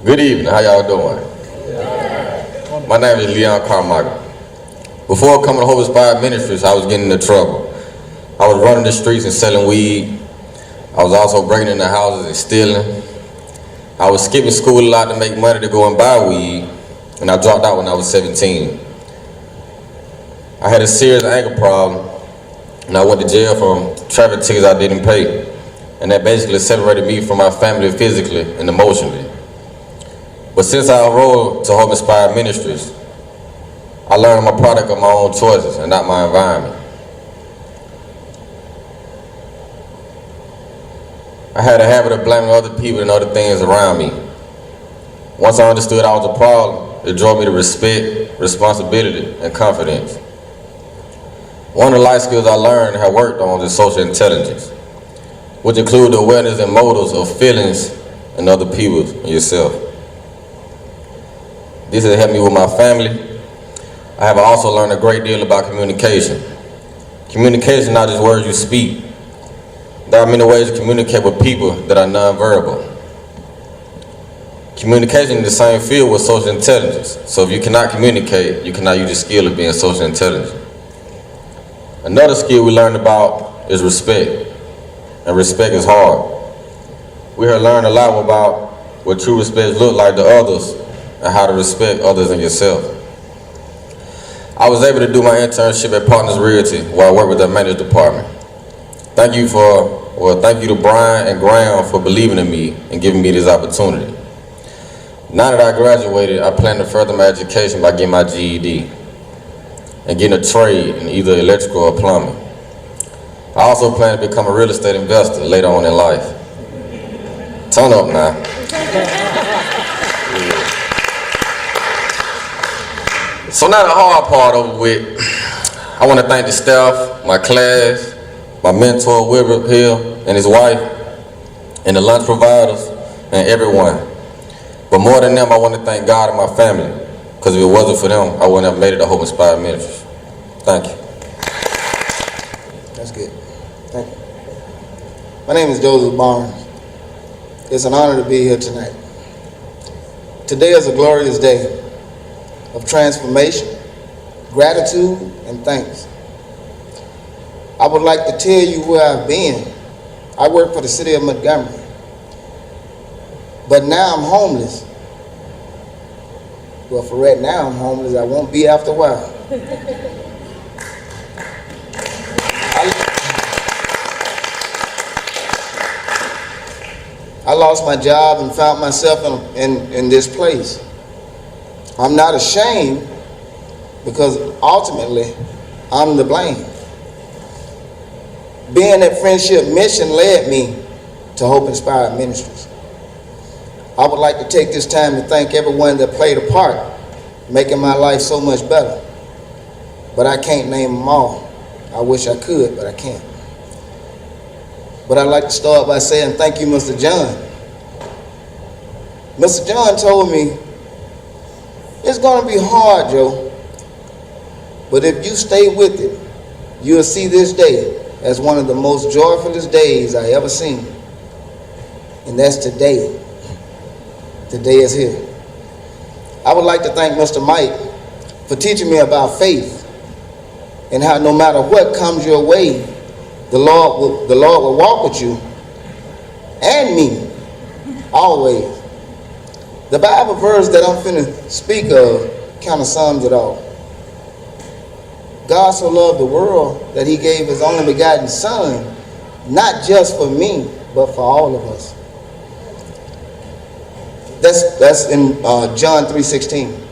Good evening, how y'all doing? My name is Leon Carmichael. Before coming to Hope Inspired Ministries, I was getting into trouble. I was running the streets and selling weed. I was also breaking into houses and stealing. I was skipping school a lot to make money to go and buy weed, and I dropped out when I was 17. I had a serious anger problem, and I went to jail from traffic tickets I didn't pay, and that basically separated me from my family physically and emotionally. But since I enrolled to Hope Inspired Ministries, I learned I'm a product of my own choices and not my environment. I had a habit of blaming other people and other things around me. Once I understood I was a problem, it drove me to respect, responsibility, and confidence. One of the life skills I learned and have worked on is social intelligence, which include the awareness and motives of feelings in other people and yourself. This has helped me with my family. I have also learned a great deal about communication. Communication is not just words you speak. There are many ways to communicate with people that are nonverbal. Communication is the same field with social intelligence. So if you cannot communicate, you cannot use the skill of being social intelligent. Another skill we learned about is respect. And respect is hard. We have learned a lot about what true respect looks like to others and how to respect others and yourself. I was able to do my internship at Partners Realty where I work with their management department. Thank you to Brian and Graham for believing in me and giving me this opportunity. Now that I graduated, I plan to further my education by getting my GED and getting a trade in either electrical or plumbing. I also plan to become a real estate investor later on in life. Turn up now. So now the hard part over with. I want to thank the staff, my class, my mentor, Wilbur Hill, and his wife, and the lunch providers, and everyone. But more than them, I want to thank God and my family, because if it wasn't for them, I wouldn't have made it to Hope Inspired Ministries. Thank you. That's good. Thank you. My name is Joseph Barnes. It's an honor to be here tonight. Today is a glorious day of transformation, gratitude, and thanks. I would like to tell you where I've been. I work for the city of Montgomery, but now I'm homeless. Well, for right now I'm homeless. I won't be after a while. I lost my job and found myself in this place. I'm not ashamed because ultimately I'm to blame. Being at Friendship Mission led me to Hope Inspired Ministries. I would like to take this time to thank everyone that played a part, making my life so much better. But I can't name them all. I wish I could, but I can't. But I'd like to start by saying thank you, Mr. John. Mr. John told me, it's going to be hard, Joe, but if you stay with it, you'll see this day as one of the most joyfulest days I ever seen. And that's today. Today is here. I would like to thank Mr. Mike for teaching me about faith and how no matter what comes your way, the Lord will walk with you and me, always. The Bible verse that I'm finna speak of kind of sums it all. God so loved the world that he gave his only begotten son, not just for me, but for all of us. That's in John 3:16.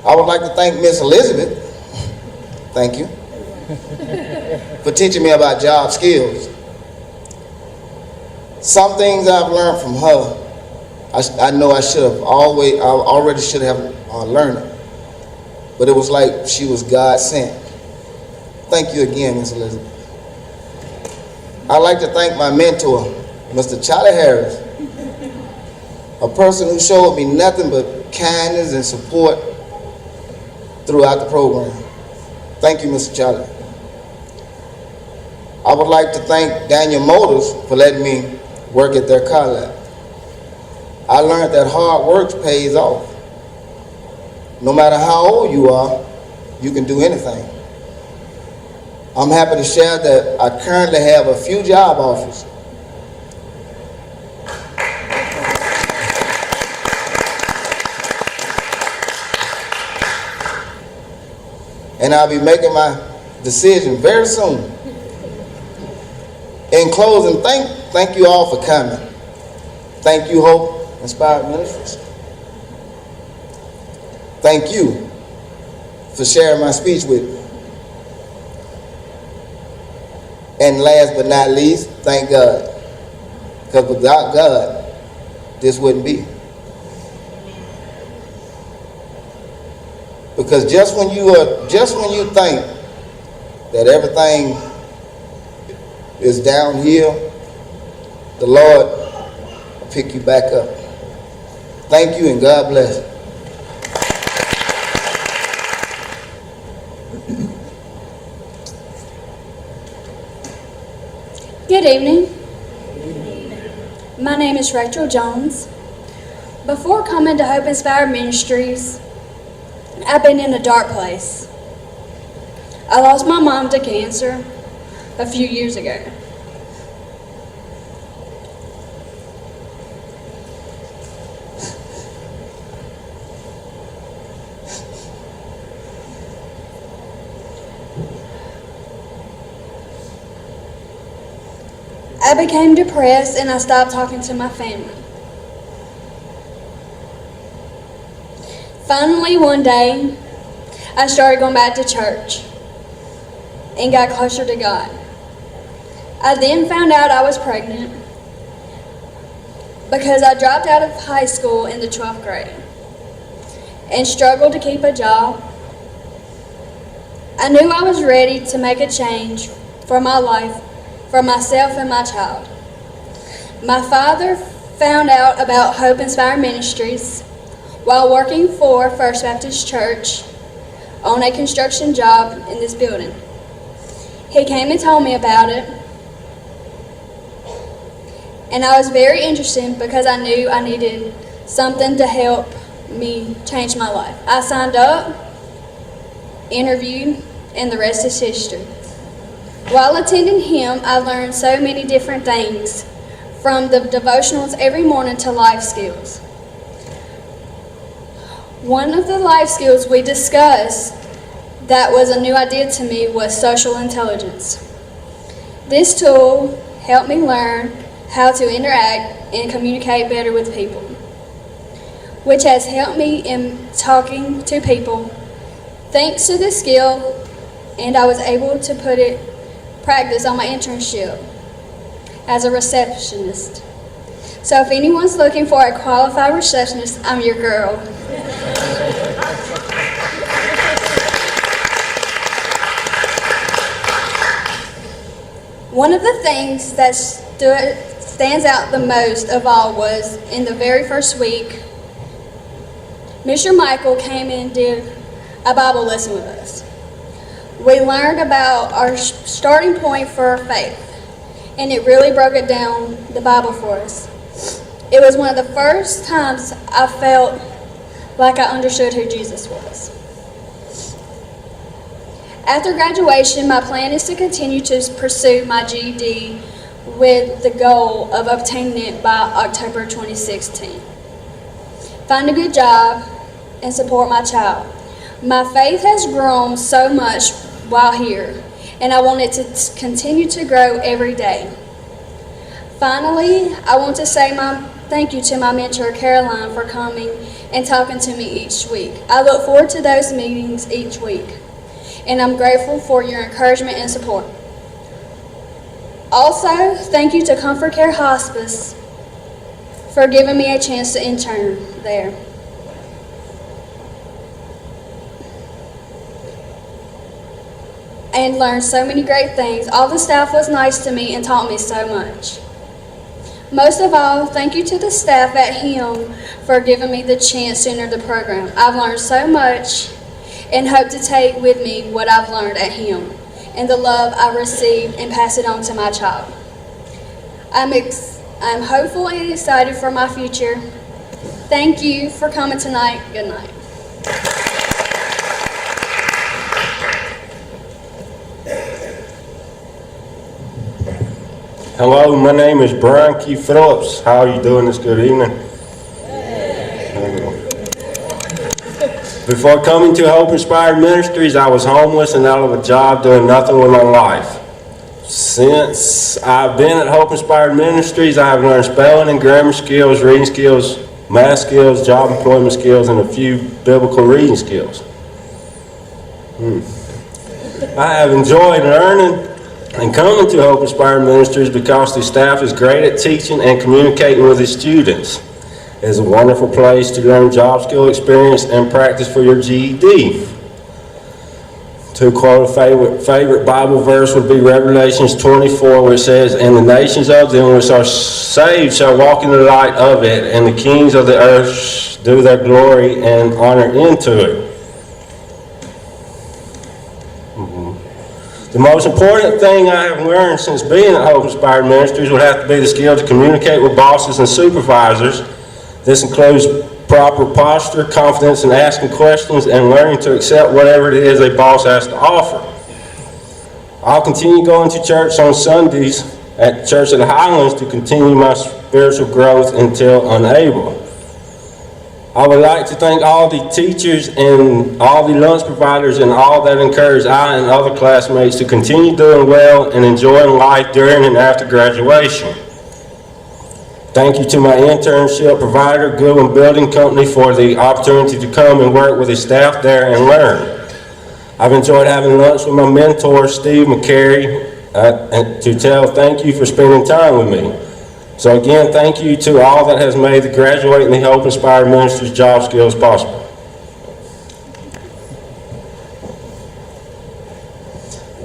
I would like to thank Miss Elizabeth, thank you, for teaching me about job skills. Some things I've learned from her, I know I already should have learned it. But it was like she was God sent. Thank you again, Miss Elizabeth. I'd like to thank my mentor, Mr. Charlie Harris, a person who showed me nothing but kindness and support throughout the program. Thank you, Mr. Charlie. I would like to thank Daniel Motors for letting me work at their car lot. I learned that hard work pays off. No matter how old you are, you can do anything. I'm happy to share that I currently have a few job offers. And I'll be making my decision very soon. In closing, thank you all for coming. Thank you, Hope Inspired Ministries. Thank you for sharing my speech with me. And last but not least, thank God. Because without God, this wouldn't be. Because just when you think that everything is downhill, the Lord will pick you back up. Thank you and God bless. Good evening. My name is Rachel Jones. Before coming to Hope Inspired Ministries, I've been in a dark place. I lost my mom to cancer a few years ago. I became depressed and I stopped talking to my family. Finally, one day, I started going back to church and got closer to God. I then found out I was pregnant because I dropped out of high school in the 12th grade and struggled to keep a job. I knew I was ready to make a change for my life, for myself and my child. My father found out about Hope Inspired Ministries while working for First Baptist Church on a construction job in this building. He came and told me about it, and I was very interested because I knew I needed something to help me change my life. I signed up, interviewed, and the rest is history. While attending him, I learned so many different things, from the devotionals every morning to life skills. One of the life skills we discussed that was a new idea to me was social intelligence. This tool helped me learn how to interact and communicate better with people, which has helped me in talking to people. Thanks to this skill, and I was able to put it practice on my internship as a receptionist. So if anyone's looking for a qualified receptionist, I'm your girl. One of the things that stands out the most of all was in the very first week, Mr. Michael came and did a Bible lesson with us. We learned about our starting point for faith, and it really broke it down, the Bible, for us. It was one of the first times I felt like I understood who Jesus was. After graduation, my plan is to continue to pursue my GED with the goal of obtaining it by October 2016. Find a good job and support my child. My faith has grown so much while here, and I want it to continue to grow every day. Finally, I want to say my thank you to my mentor, Caroline, for coming and talking to me each week. I look forward to those meetings each week, and I'm grateful for your encouragement and support. Also, thank you to Comfort Care Hospice for giving me a chance to intern there. And learned so many great things. All the staff was nice to me and taught me so much. Most of all, thank you to the staff at HIM for giving me the chance to enter the program. I've learned so much and hope to take with me what I've learned at HIM and the love I received and pass it on to my child. I'm hopeful and excited for my future Thank you for coming tonight. Good night. Hello, my name is Brandy Flop. How are you doing this good evening? Before coming to Hope Inspired Ministries, I was homeless and out of a job doing nothing with my life. Since I've been at Hope Inspired Ministries, I have learned spelling and grammar skills, reading skills, math skills, job employment skills, and a few biblical reading skills. I have enjoyed learning and coming to Hope Inspired Ministries because the staff is great at teaching and communicating with the students. It is a wonderful place to learn job skill experience and practice for your GED. To quote a favorite Bible verse would be Revelations 24, where it says, "And the nations of them which are saved shall walk in the light of it, and the kings of the earth do their glory and honor into it." The most important thing I have learned since being at Hope Inspired Ministries would have to be the skill to communicate with bosses and supervisors. This includes proper posture, confidence in asking questions, and learning to accept whatever it is a boss has to offer. I'll continue going to church on Sundays at Church of the Highlands to continue my spiritual growth until unable. I would like to thank all the teachers and all the lunch providers and all that encourage I and other classmates to continue doing well and enjoying life during and after graduation. Thank you to my internship provider, Goodwin Building Company, for the opportunity to come and work with the staff there and learn. I've enjoyed having lunch with my mentor, Steve McCary, and to tell thank you for spending time with me. So again, thank you to all that has made the Graduating the Hope Inspired Ministries job skills possible.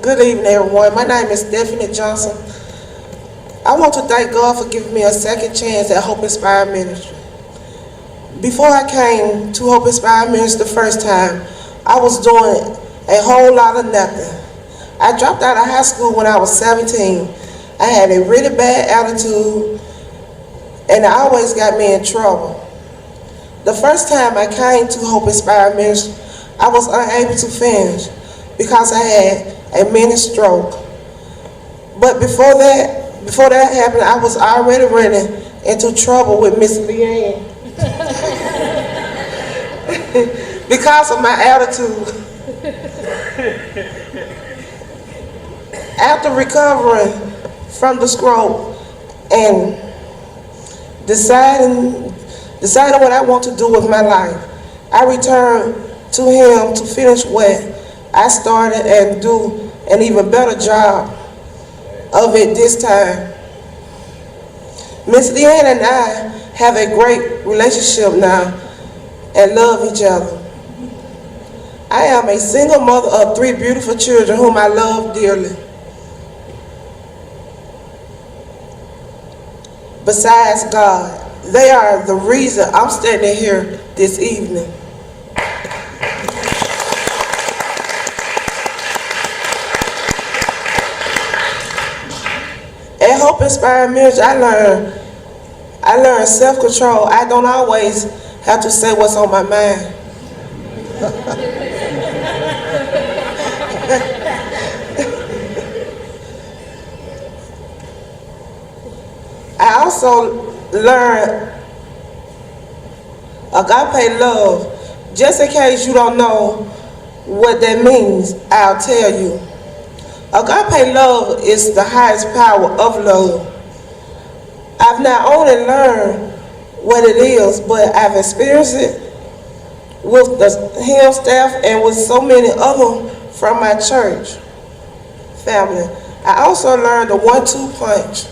Good evening, everyone. My name is Stephanie Johnson. I want to thank God for giving me a second chance at Hope Inspired Ministry. Before I came to Hope Inspired Ministry the first time, I was doing a whole lot of nothing. I dropped out of high school when I was 17. I had a really bad attitude, and it always got me in trouble. The first time I came to Hope Inspired Ministry, I was unable to finish because I had a mini stroke. But before that happened, I was already running into trouble with Miss Leanne because of my attitude. After recovering from the stroke and deciding what I want to do with my life, I returned to him to finish what I started and do an even better job of it this time. Miss Leanne and I have a great relationship now and love each other. I am a single mother of 3 beautiful children whom I love dearly. Besides God, they are the reason I'm standing here this evening. At Hope Inspired Ministries, I learned self-control. I don't always have to say what's on my mind. I also learned agape love. Just in case you don't know what that means, I'll tell you. Agape love is the highest power of love. I've not only learned what it is, but I've experienced it with the hymn staff and with so many others from my church family. I also learned the 1-2 punch,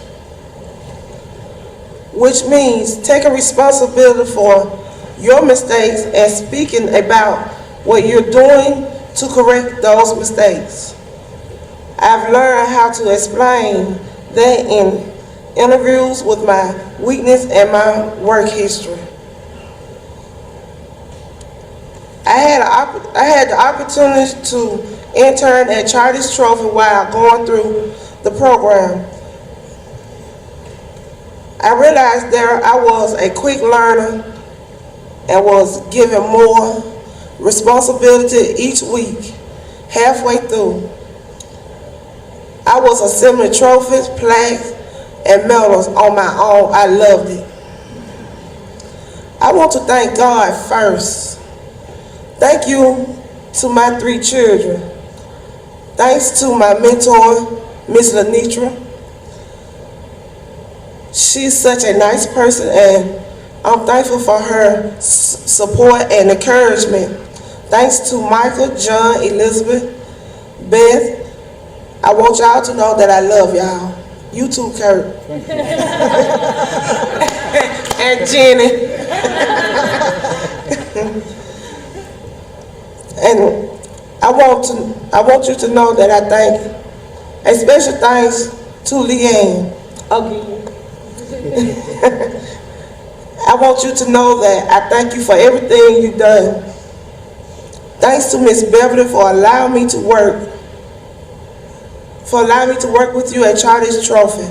which means taking responsibility for your mistakes and speaking about what you're doing to correct those mistakes. I've learned how to explain that in interviews with my weakness and my work history. I had the opportunity to intern at Charlie's Trophy while going through the program. I realized there I was a quick learner and was given more responsibility each week. Halfway through, I was assembling trophies, plaques, and medals on my own. I loved it. I want to thank God first. Thank you to my 3 children. Thanks to my mentor, Miss Lenitra. She's such a nice person, and I'm thankful for her support and encouragement. Thanks to Michael, John, Elizabeth, Beth. I want y'all to know that I love y'all. You too, Kurt. And Jenny. And I want you to know that I thank you. A special thanks to Leanne again. I want you to know that I thank you for everything you've done. Thanks to Miss Beverly for allowing me to work with you and try this trophy.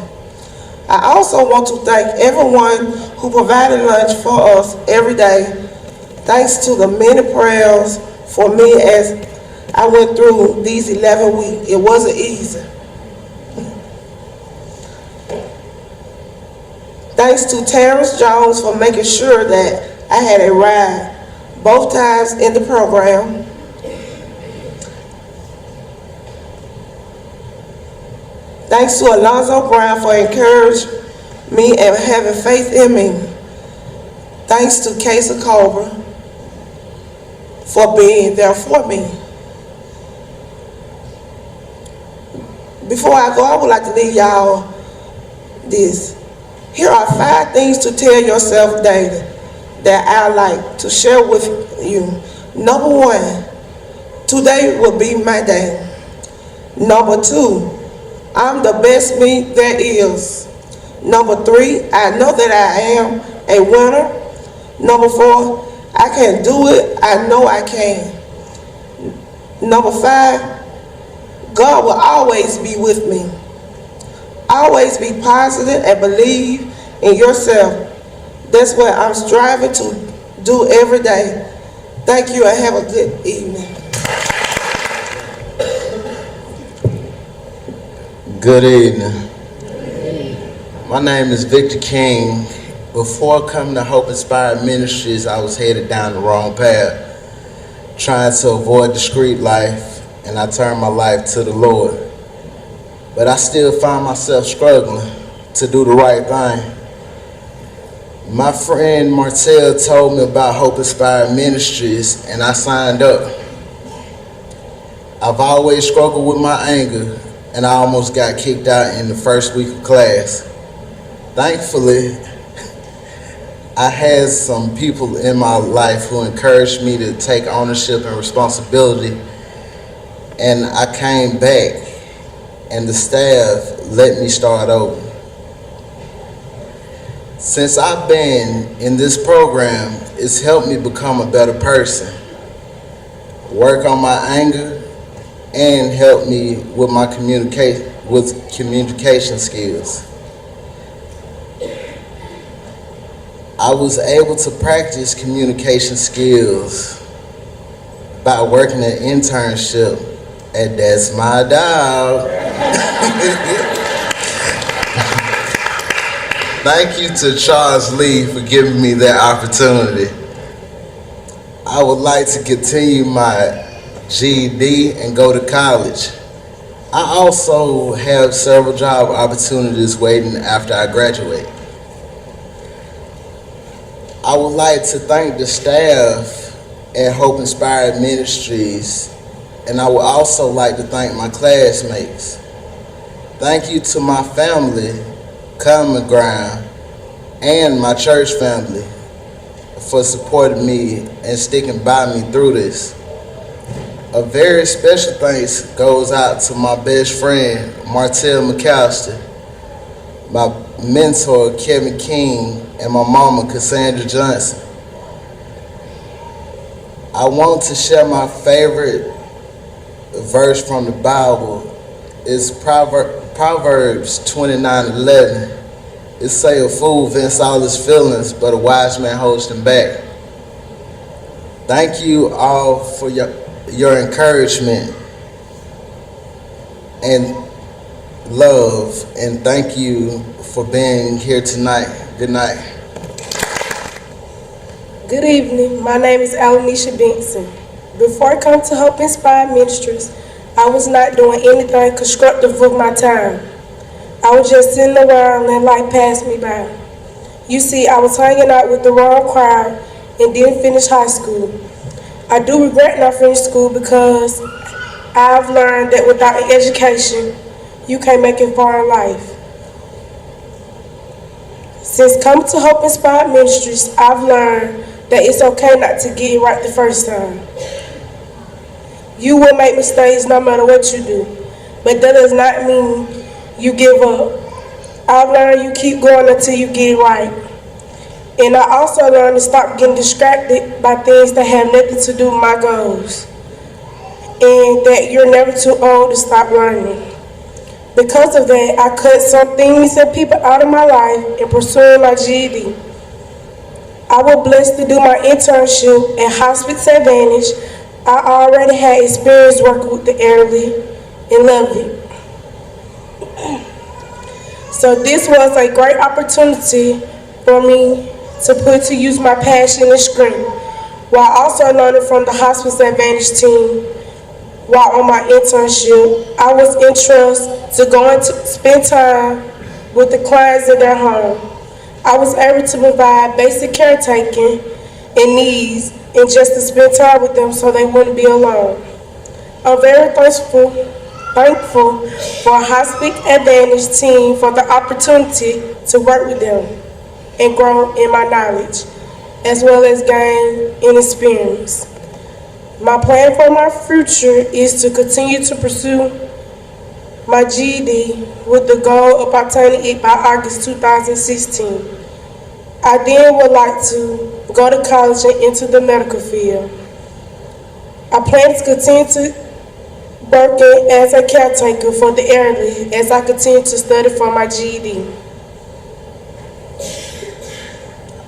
I also want to thank everyone who provided lunch for us every day. Thanks to the many prayers for me as I went through these 11 weeks. It wasn't easy. Thanks to Terrence Jones for making sure that I had a ride both times in the program. Thanks to Alonzo Brown for encouraging me and having faith in me. Thanks to Casey Cobra for being there for me. Before I go, I would like to leave y'all this. Here are 5 things to tell yourself daily that I like to share with you. Number 1, today will be my day. Number 2, I'm the best me there is. Number 3, I know that I am a winner. Number 4, I can do it. I know I can. Number 5, God will always be with me. Always be positive and believe in yourself. That's what I'm striving to do every day. Thank you and have a good evening. Good evening. My name is Victor King. Before coming to Hope Inspired Ministries, I was headed down the wrong path, trying to avoid the street life, and I turned my life to the Lord. But I still find myself struggling to do the right thing. My friend Martell told me about Hope Inspired Ministries, and I signed up. I've always struggled with my anger, and I almost got kicked out in the first week of class. Thankfully, I had some people in my life who encouraged me to take ownership and responsibility, and I came back, and the staff let me start over. Since I've been in this program, it's helped me become a better person, work on my anger, and help me with my communication skills. I was able to practice communication skills by working an internship at That's My Dog. Thank you to Charles Lee for giving me that opportunity. I would like to continue my GED and go to college. I also have several job opportunities waiting after I graduate. I would like to thank the staff at Hope Inspired Ministries, and I would also like to thank my classmates. Thank you to my family, Common Ground, and my church family for supporting me and sticking by me through this. A very special thanks goes out to my best friend, Martell McAllister, my mentor, Kevin King, and my mama, Cassandra Johnson. I want to share my favorite verse from the Bible. It's Proverbs 29:11. It say a fool vents all his feelings, but a wise man holds them back. Thank you all for your encouragement and love, and thank you for being here tonight. Good night. Good evening. My name is Alicia Benson. Before I come to Hope Inspired Ministries, I was not doing anything constructive with my time. I was just sitting around and life passed me by. You see, I was hanging out with the wrong crowd and didn't finish high school. I do regret not finishing school because I've learned that without an education, you can't make it far in life. Since coming to Hope Inspired Ministries, I've learned that it's okay not to get it right the first time. You will make mistakes no matter what you do, but that does not mean you give up. I've learned you keep going until you get it right. And I also learned to stop getting distracted by things that have nothing to do with my goals. And that you're never too old to stop learning. Because of that, I cut some things and people out of my life and pursuing my GED. I was blessed to do my internship at Hospice Advantage. I already had experience working with the elderly and loved it. So this was a great opportunity for me to put to use my passion and strength, while also learning from the Hospice Advantage team. While on my internship, I was entrusted to go and spend time with the clients in their home. I was able to provide basic caretaking and needs and just to spend time with them so they wouldn't be alone. I'm very thankful for Hospice Advantage team for the opportunity to work with them and grow in my knowledge, as well as gain in experience. My plan for my future is to continue to pursue my GED with the goal of obtaining it by August 2016. I then would like to go to college and into the medical field. I plan to continue to work as a caretaker for the elderly as I continue to study for my GED.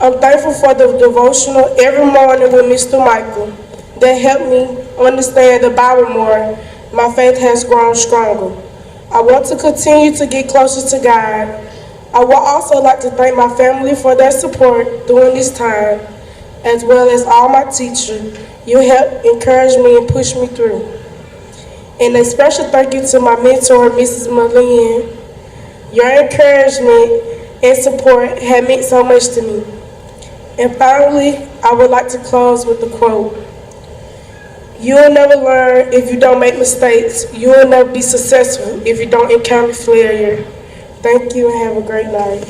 I'm thankful for the devotional every morning with Mr. Michael that helped me understand the Bible more. My faith has grown stronger. I want to continue to get closer to God. I would also like to thank my family for their support during this time, as well as all my teachers. You helped encourage me and push me through. And a special thank you to my mentor, Mrs. Malin. Your encouragement and support have meant so much to me. And finally, I would like to close with a quote. You'll never learn if you don't make mistakes. You'll never be successful if you don't encounter failure. Thank you and have a great night.